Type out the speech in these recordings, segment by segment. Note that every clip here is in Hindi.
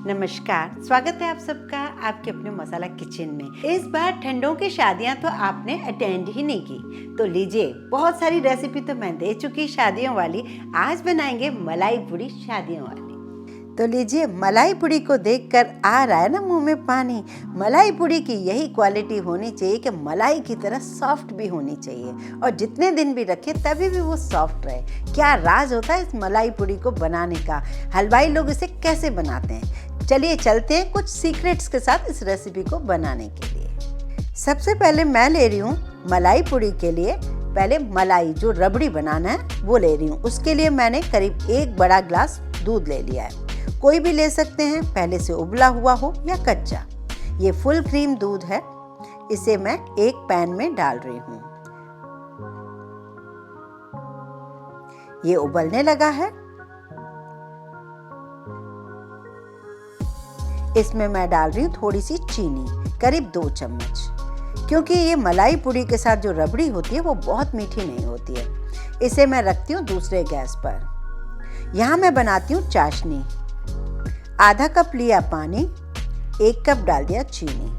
नमस्कार, स्वागत है आप सबका आपके अपने मसाला किचन में। इस बार ठंडों की शादियां तो आपने अटेंड ही नहीं की, तो लीजिए बहुत सारी रेसिपी तो मैं दे चुकी शादियों वाली। आज बनाएंगे मलाई पूड़ी शादियों वाली। तो लीजिए, मलाई पूड़ी को देखकर आ रहा है ना मुंह में पानी। मलाई पूड़ी की यही क्वालिटी होनी चाहिए कि मलाई की तरह सॉफ्ट भी होनी चाहिए और जितने दिन भी रखे तभी भी वो सॉफ्ट रहे। क्या राज होता है इस मलाई पूड़ी को बनाने का, हलवाई लोग इसे कैसे बनाते हैं। चलिए चलते हैं कुछ सीक्रेट्स के साथ इस रेसिपी को बनाने के लिए। सबसे पहले मैं ले रही हूँ मलाई पूड़ी के लिए पहले मलाई जो रबड़ी बनाना है वो ले रही हूँ। उसके लिए मैंने करीब 1 बड़ा ग्लास दूध ले लिया है। कोई भी ले सकते हैं, पहले से उबला हुआ हो या कच्चा। ये फुल क्रीम दूध है। इसे मैं एक पैन में डाल रही हूँ। ये उबलने लगा है। इसमें मैं डाल रही हूँ थोड़ी सी चीनी, करीब 2 चम्मच, क्योंकि ये मलाई पूड़ी के साथ जो रबड़ी होती है वो बहुत मीठी नहीं होती है। इसे मैं रखती हूँ दूसरे गैस पर। यहाँ मैं बनाती हूँ चाशनी। आधा कप लिया पानी, 1 कप डाल दिया चीनी।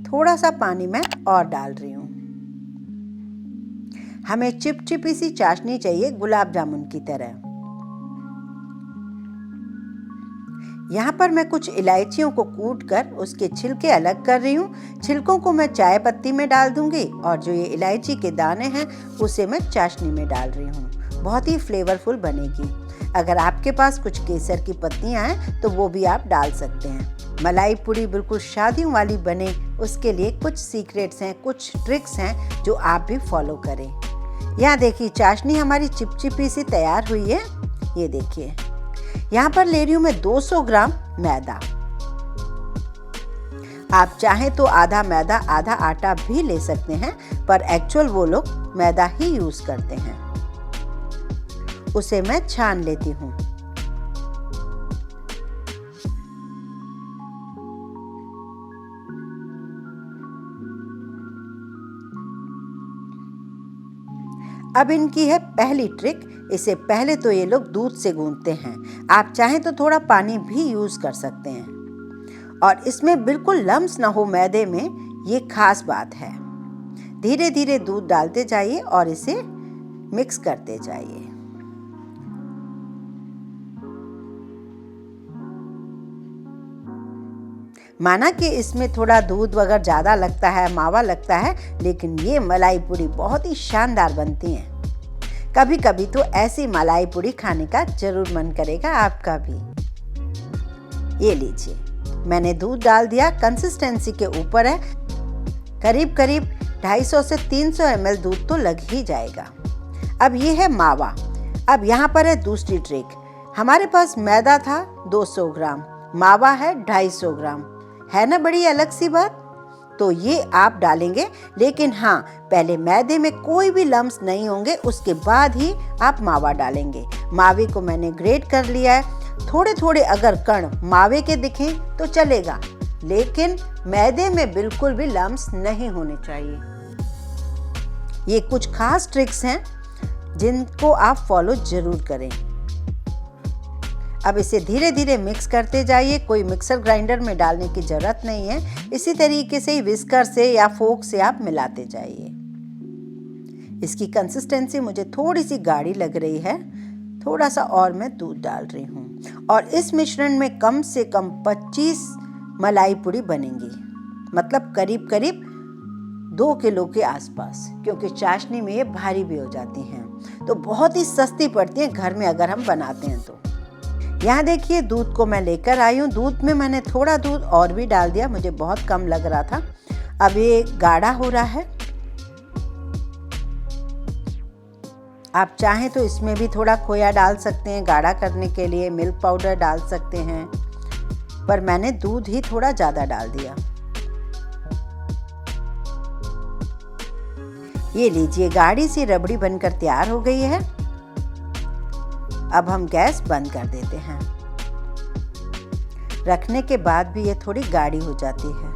थोड़ा सा पानी मैं और डाल रही हूँ। हमें चिपचिपी सी चाशनी चाहिए, गुलाब जामुन की तरह। यहाँ पर मैं कुछ इलायचियों को कूटकर उसके छिलके अलग कर रही हूँ। छिलकों को मैं चाय पत्ती में डाल दूंगी और जो ये इलायची के दाने हैं उसे मैं चाशनी में डाल रही हूँ। बहुत ही फ्लेवरफुल बनेगी। अगर आपके पास कुछ केसर की पत्तियाँ हैं तो वो भी आप डाल सकते हैं। मलाई पूड़ी बिल्कुल शादियों वाली बने उसके लिए कुछ सीक्रेट्स हैं, कुछ ट्रिक्स हैं जो आप भी फॉलो करें। यहाँ देखिए चाशनी हमारी चिपचिपी सी तैयार हुई है। ये देखिए, यहाँ पर ले रही हूँ मैं 200 ग्राम मैदा। आप चाहें तो आधा मैदा आधा आटा भी ले सकते हैं, पर एक्चुअल वो लोग मैदा ही यूज करते हैं। उसे मैं छान लेती हूँ। अब इनकी है पहली ट्रिक। इसे पहले तो ये लोग दूध से गूंथते हैं। आप चाहें तो थोड़ा पानी भी यूज कर सकते हैं और इसमें बिल्कुल लम्स ना हो मैदे में, ये खास बात है। धीरे धीरे दूध डालते जाइए और इसे मिक्स करते जाइए। माना कि इसमें थोड़ा दूध वगैरह ज़्यादा लगता है, मावा लगता है, लेकिन ये मलाई पूड़ी बहुत ही शानदार बनती हैं। कभी कभी तो ऐसी मलाई पूड़ी खाने का जरूर मन करेगा आपका भी। ये लीजिए, मैंने दूध डाल दिया। कंसिस्टेंसी के ऊपर है। करीब करीब 250 से 300 ml दूध तो लग ही जाएगा। अब ये है मावा। अब यहाँ पर है दूसरी ट्रिक। हमारे पास मैदा था 200 ग्राम, मावा है 250 ग्राम। है ना बड़ी अलग सी बात। तो ये आप डालेंगे, लेकिन हाँ, पहले मैदे में कोई भी लम्स नहीं होंगे, उसके बाद ही आप मावा डालेंगे। मावे को मैंने ग्रेट कर लिया है। थोड़े थोड़े अगर कण मावे के दिखें तो चलेगा, लेकिन मैदे में बिल्कुल भी लम्स नहीं होने चाहिए। ये कुछ खास ट्रिक्स हैं जिनको आप फॉलो जरूर करें। अब इसे धीरे धीरे मिक्स करते जाइए। कोई मिक्सर ग्राइंडर में डालने की ज़रूरत नहीं है। इसी तरीके से ही विस्कर से या फोक से आप मिलाते जाइए। इसकी कंसिस्टेंसी मुझे थोड़ी सी गाढ़ी लग रही है। थोड़ा सा और मैं दूध डाल रही हूँ और इस मिश्रण में कम से कम 25 मलाई पूड़ी बनेंगी, मतलब करीब करीब 2 किलो के आसपास, क्योंकि चाशनी में ये भारी भी हो जाती हैं। तो बहुत ही सस्ती पड़ती हैं घर में अगर हम बनाते हैं तो। यहाँ देखिए, दूध को मैं लेकर आई हूँ। दूध में मैंने थोड़ा दूध और भी डाल दिया, मुझे बहुत कम लग रहा था। अब ये गाढ़ा हो रहा है। आप चाहें तो इसमें भी थोड़ा खोया डाल सकते हैं गाढ़ा करने के लिए, मिल्क पाउडर डाल सकते हैं, पर मैंने दूध ही थोड़ा ज़्यादा डाल दिया। ये लीजिए, गाढ़ी सी रबड़ी बनकर तैयार हो गई है। अब हम गैस बंद कर देते हैं। रखने के बाद भी ये थोड़ी गाढ़ी हो जाती है।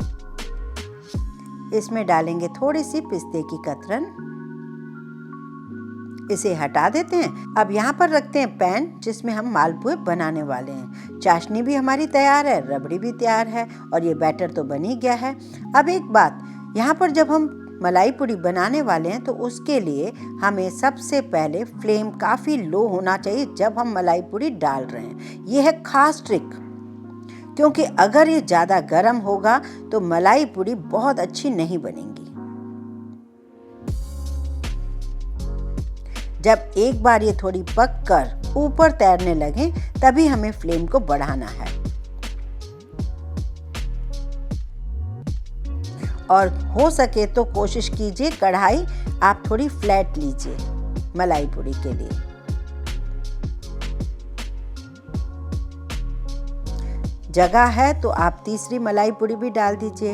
इसमें डालेंगे थोड़ी सी पिस्ते की कतरन। इसे हटा देते हैं। अब यहाँ पर रखते हैं पैन जिसमें हम मालपुए बनाने वाले हैं। चाशनी भी हमारी तैयार है, रबड़ी भी तैयार है और ये बैटर तो बन ही गया है। अब एक बात, यहाँ पर जब हम मलाई पूड़ी बनाने वाले हैं तो उसके लिए हमें सबसे पहले फ्लेम काफ़ी लो होना चाहिए जब हम मलाई पूड़ी डाल रहे हैं। ये है खास ट्रिक, क्योंकि अगर ये ज़्यादा गर्म होगा तो मलाई पूड़ी बहुत अच्छी नहीं बनेगी। जब एक बार ये थोड़ी पक कर ऊपर तैरने लगे तभी हमें फ्लेम को बढ़ाना है। और हो सके तो कोशिश कीजिए कढ़ाई आप थोड़ी फ्लैट लीजिए मलाई पूड़ी के लिए। जगह है तो आप तीसरी मलाई पूड़ी भी डाल दीजिए।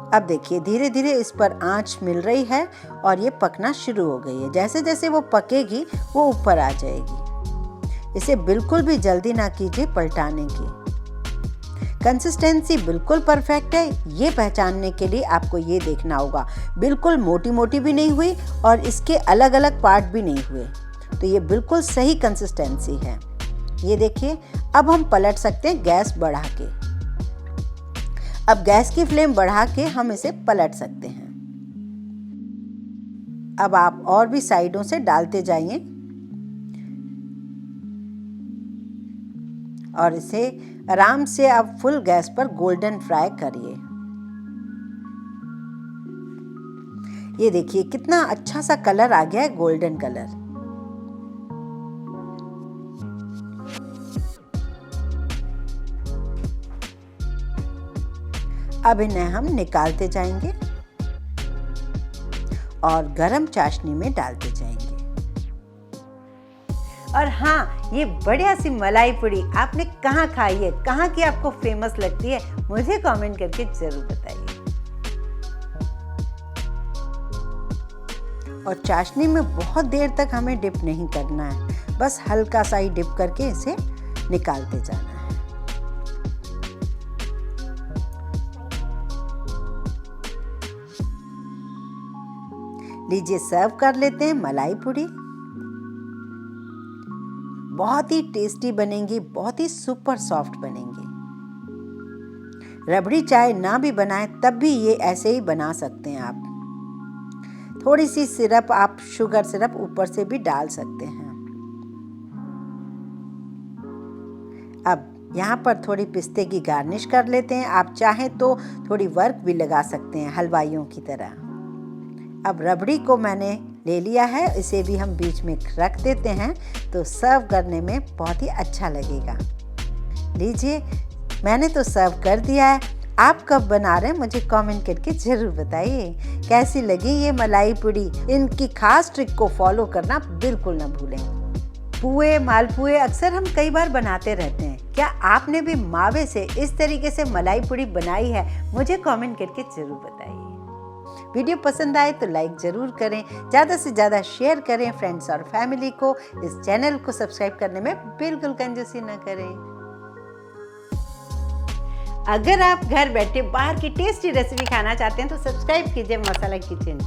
अब देखिए धीरे धीरे इस पर आंच मिल रही है और ये पकना शुरू हो गई है। जैसे जैसे वो पकेगी वो ऊपर आ जाएगी। इसे बिल्कुल भी जल्दी ना कीजिए पलटाने की। कंसिस्टेंसी बिल्कुल परफेक्ट है, ये पहचानने के लिए आपको ये देखना होगा बिल्कुल मोटी मोटी भी नहीं हुई और इसके अलग अलग पार्ट भी नहीं हुए, तो ये बिल्कुल सही कंसिस्टेंसी है। ये देखिए, अब हम पलट सकते हैं गैस बढ़ा के। अब गैस की फ्लेम बढ़ा के हम इसे पलट सकते हैं। अब आप और भी साइडों से डालते जाइए और इसे आराम से आप फुल गैस पर गोल्डन फ्राई करिए। ये देखिए कितना अच्छा सा कलर आ गया है, गोल्डन कलर। अब इन्हें हम निकालते जाएंगे और गरम चाशनी में डालते जाएंगे। और हाँ, ये बढ़िया सी मलाई पूड़ी आपने कहाँ खाई है, कहाँ की आपको फेमस लगती है, मुझे कमेंट करके जरूर बताइए। और चाशनी में बहुत देर तक हमें डिप नहीं करना है, बस हल्का सा ही डिप करके इसे निकालते जाना है। लीजिए सर्व कर लेते हैं मलाई पूड़ी। बहुत ही टेस्टी बनेंगी, बहुत ही सुपर सॉफ्ट बनेंगी। रबड़ी चाय ना भी बनाएं तब भी ये ऐसे ही बना सकते हैं आप। थोड़ी सी सिरप, आप शुगर सिरप ऊपर से भी डाल सकते हैं। अब यहाँ पर थोड़ी पिस्ते की गार्निश कर लेते हैं। आप चाहें तो थोड़ी वर्क भी लगा सकते हैं हलवाइयों की तरह। अब रबड़ी को मैंने ले लिया है, इसे भी हम बीच में रख देते हैं तो सर्व करने में बहुत ही अच्छा लगेगा। लीजिए, मैंने तो सर्व कर दिया है। आप कब बना रहे हैं मुझे कमेंट करके ज़रूर बताइए। कैसी लगी ये मलाई पूड़ी। इनकी खास ट्रिक को फॉलो करना बिल्कुल ना भूलें। पुए, मालपुए अक्सर हम कई बार बनाते रहते हैं। क्या आपने भी मावे से इस तरीके से मलाई पूड़ी बनाई है? मुझे कमेंट करके ज़रूर बताइए। वीडियो पसंद आए तो लाइक ज़रूर करें, ज़्यादा से ज़्यादा शेयर करें फ्रेंड्स और फैमिली को। इस चैनल को सब्सक्राइब करने में बिल्कुल कंजूसी न करें। अगर आप घर बैठे बाहर की टेस्टी रेसिपी खाना चाहते हैं तो सब्सक्राइब कीजिए मसाला किचन।